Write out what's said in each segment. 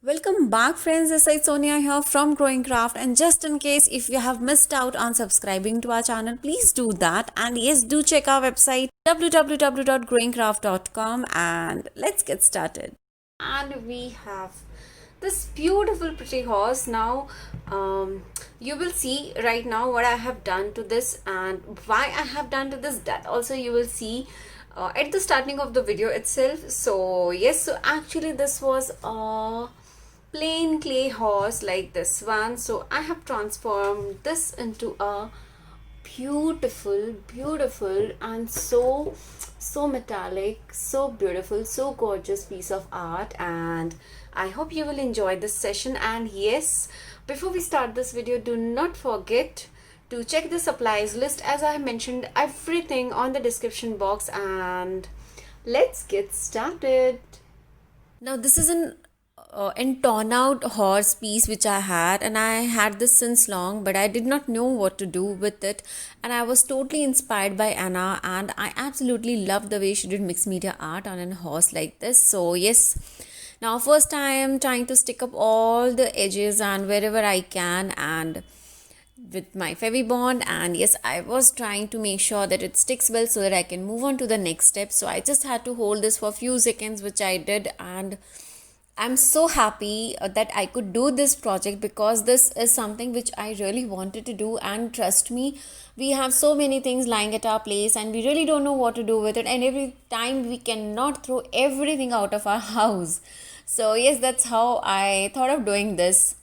Welcome back friends, this is Sonia here from Growing Craft, and just in case if you have missed out on subscribing to our channel, please do that, and yes, do check our website www.growingcraft.com and let's get started. And we have this beautiful pretty horse. Now you will see right now what I have done to this and why I have done to this, that also you will see at the starting of the video itself. So yes, so actually this was a plain clay horse like this one, so I have transformed this into a beautiful and so metallic, so beautiful, so gorgeous piece of art, and I hope you will enjoy this session. And yes, before we start this video, do not forget to check the supplies list, as I have mentioned everything on the description box, and let's get started. Now this is an torn out horse piece which I had, and I had this since long, but I did not know what to do with it, and I was totally inspired by Anna, and I absolutely loved the way she did mixed media art on a horse like this. So yes, now first I am trying to stick up all the edges and wherever I can, and with my Fevibond, and yes, I was trying to make sure that it sticks well so that I can move on to the next step. So I just had to hold this for a few seconds, which I did, and I'm so happy that I could do this project, because this is something which I really wanted to do, and trust me, we have so many things lying at our place and we really don't know what to do with it, and every time we cannot throw everything out of our house. So yes, that's how I thought of doing this.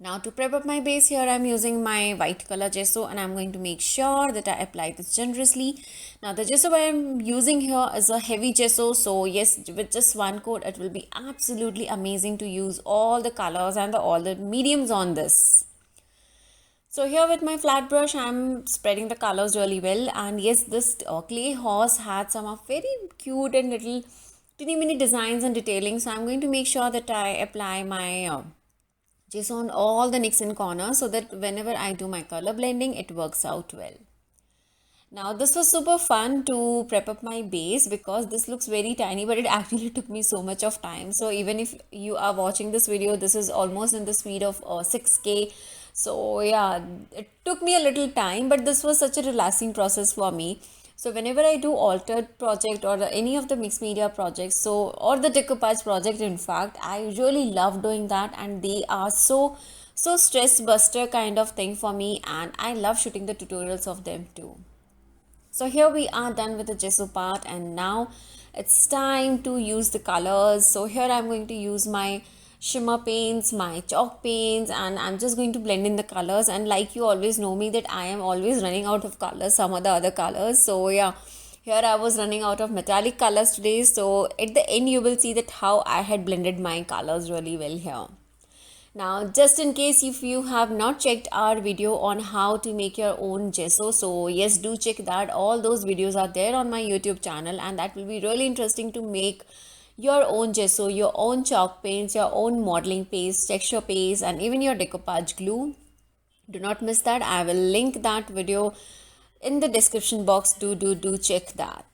Now to prep up my base, here I'm using my white color gesso, and I'm going to make sure that I apply this generously. Now the gesso I'm using here is a heavy gesso, so yes, with just one coat it will be absolutely amazing to use all the colors and all the mediums on this. So here with my flat brush, I'm spreading the colors really well, and yes, this clay horse had some of very cute and little teeny mini designs and detailing, so I'm going to make sure that I apply my just on all the nicks and corners, so that whenever I do my color blending, it works out well. Now this was super fun to prep up my base, because this looks very tiny, but it actually took me so much of time. So even if you are watching this video, this is almost in the speed of 6K. So yeah, it took me a little time, but this was such a relaxing process for me. So whenever I do altered project or any of the mixed media projects, so or the decoupage project, in fact, I really love doing that, and they are so stress buster kind of thing for me, and I love shooting the tutorials of them too. So here we are done with the gesso part, and now it's time to use the colors. So here I'm going to use my shimmer paints, my chalk paints, and I'm just going to blend in the colors. And like you always know me, that I am always running out of colors, some of the other colors. So yeah, here I was running out of metallic colors today. So at the end you will see that how I had blended my colors really well here. Now, just in case if you have not checked our video on how to make your own gesso, so yes, do check that. All those videos are there on my YouTube channel, and that will be really interesting to make your own gesso, your own chalk paints, your own modeling paste, texture paste, and even your decoupage glue. Do not miss that. I will link that video in the description box. Do check that.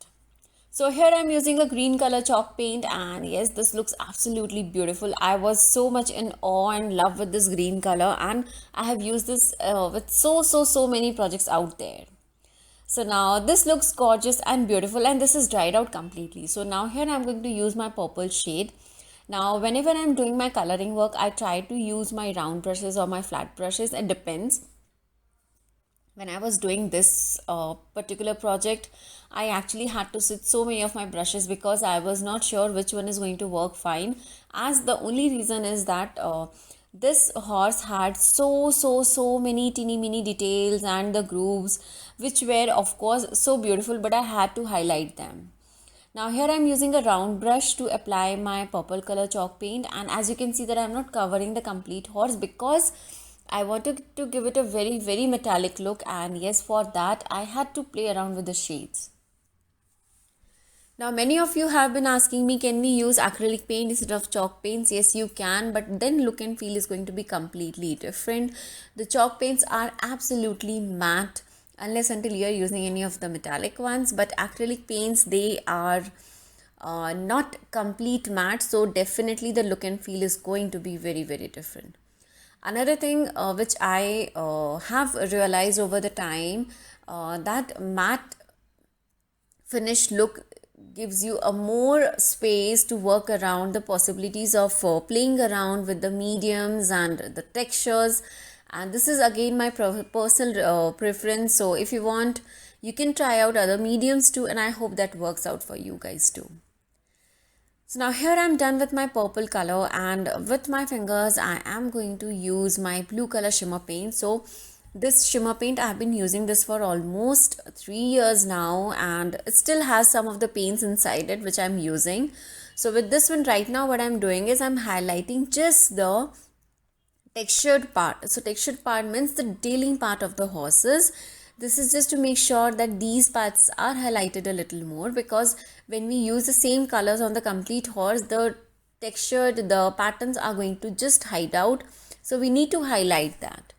So here I'm using a green color chalk paint, and yes, this looks absolutely beautiful. I was so much in awe and love with this green color, and I have used this with so many projects out there. So now this looks gorgeous and beautiful, and this is dried out completely. So now here I'm going to use my purple shade. Now whenever I'm doing my coloring work, I try to use my round brushes or my flat brushes. It depends. When I was doing this particular project, I actually had to switch so many of my brushes, because I was not sure which one is going to work fine, as the only reason is that this horse had so many teeny mini details and the grooves, which were of course so beautiful, but I had to highlight them. Now here I'm using a round brush to apply my purple color chalk paint, and as you can see that I'm not covering the complete horse, because I wanted to give it a very metallic look, and yes, for that I had to play around with the shades. Now many of you have been asking me, can we use acrylic paint instead of chalk paints? Yes, you can, but then look and feel is going to be completely different. The chalk paints are absolutely matte unless until you are using any of the metallic ones, but acrylic paints, they are not complete matte, so definitely the look and feel is going to be very, very different. Another thing which I have realized over the time, that matte finished look gives you a more space to work around the possibilities of playing around with the mediums and the textures. And this is again my personal preference, so if you want, you can try out other mediums too, and I hope that works out for you guys too. So now here I'm done with my purple color, and with my fingers I am going to use my blue color shimmer paint. So this shimmer paint, I have been using this for almost 3 years now, and it still has some of the paints inside it which I'm using. So with this one right now, what I'm doing is I'm highlighting just the textured part. So textured part means the detailing part of the horses. This is just to make sure that these parts are highlighted a little more, because when we use the same colors on the complete horse, the the patterns are going to just hide out. So we need to highlight that.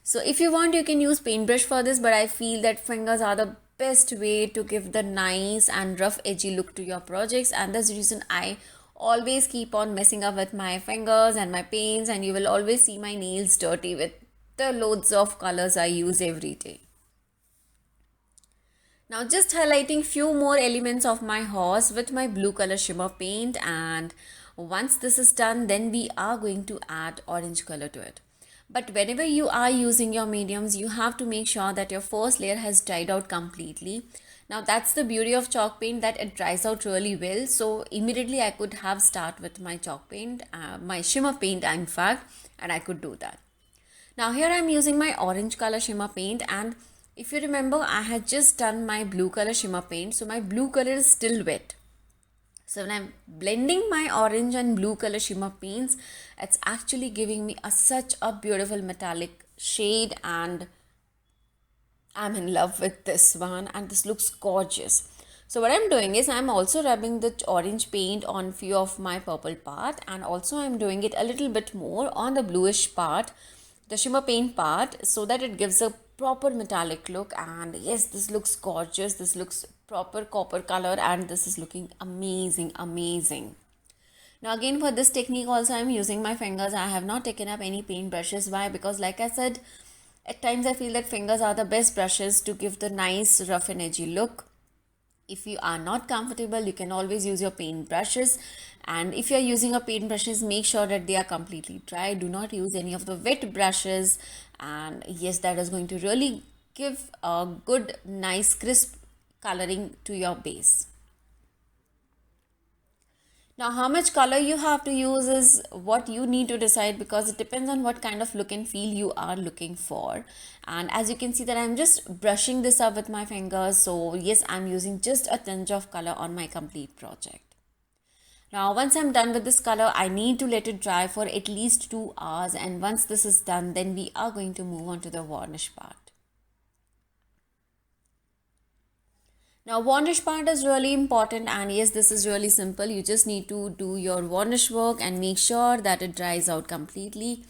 So if you want, you can use paintbrush for this, but I feel that fingers are the best way to give the nice and rough edgy look to your projects, and that's the reason I always keep on messing up with my fingers and my paints, and you will always see my nails dirty with the loads of colors I use every day. Now just highlighting few more elements of my horse with my blue color shimmer paint, and once this is done, then we are going to add orange color to it. But whenever you are using your mediums, you have to make sure that your first layer has dried out completely. Now that's the beauty of chalk paint, that it dries out really well. So immediately I could have start with my chalk paint, my shimmer paint in fact, and I could do that. Now here I'm using my orange color shimmer paint, and if you remember, I had just done my blue color shimmer paint, so my blue color is still wet. So when I'm blending my orange and blue color shimmer paints, it's actually giving me such a beautiful metallic shade, and I'm in love with this one, and this looks gorgeous. So what I'm doing is I'm also rubbing the orange paint on few of my purple part, and also I'm doing it a little bit more on the bluish part, the shimmer paint part, so that it gives a proper metallic look. And yes, this looks gorgeous. This looks proper copper color, and this is looking amazing. Now again, for this technique also I'm using my fingers. I have not taken up any paint brushes. Why? Because like I said, at times I feel that fingers are the best brushes to give the nice rough and edgy look. If you are not comfortable, you can always use your paint brushes, and if you are using your paint brushes, make sure that they are completely dry. Do not use any of the wet brushes, and yes, that is going to really give a good nice crisp coloring to your base. Now how much color you have to use is what you need to decide, because it depends on what kind of look and feel you are looking for. And as you can see that I'm just brushing this up with my fingers. So yes, I'm using just a tinge of color on my complete project. Now once I'm done with this color, I need to let it dry for at least 2 hours. And once this is done, then we are going to move on to the varnish part. Now varnish part is really important, and yes, this is really simple. You just need to do your varnish work and make sure that it dries out completely.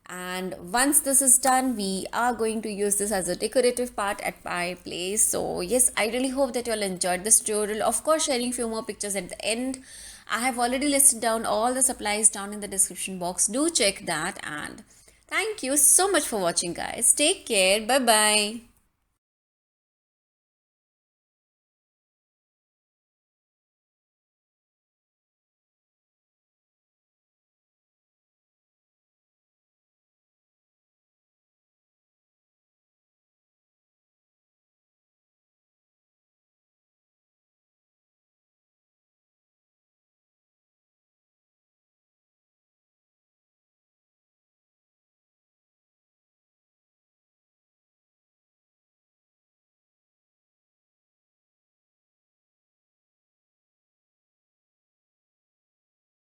And once this is done, we are going to use this as a decorative part at my place. So yes, I really hope that you all enjoyed this tutorial. Of course, sharing few more pictures at the end. I have already listed down all the supplies down in the description box. Do check that, and thank you so much for watching guys. Take care. Bye bye.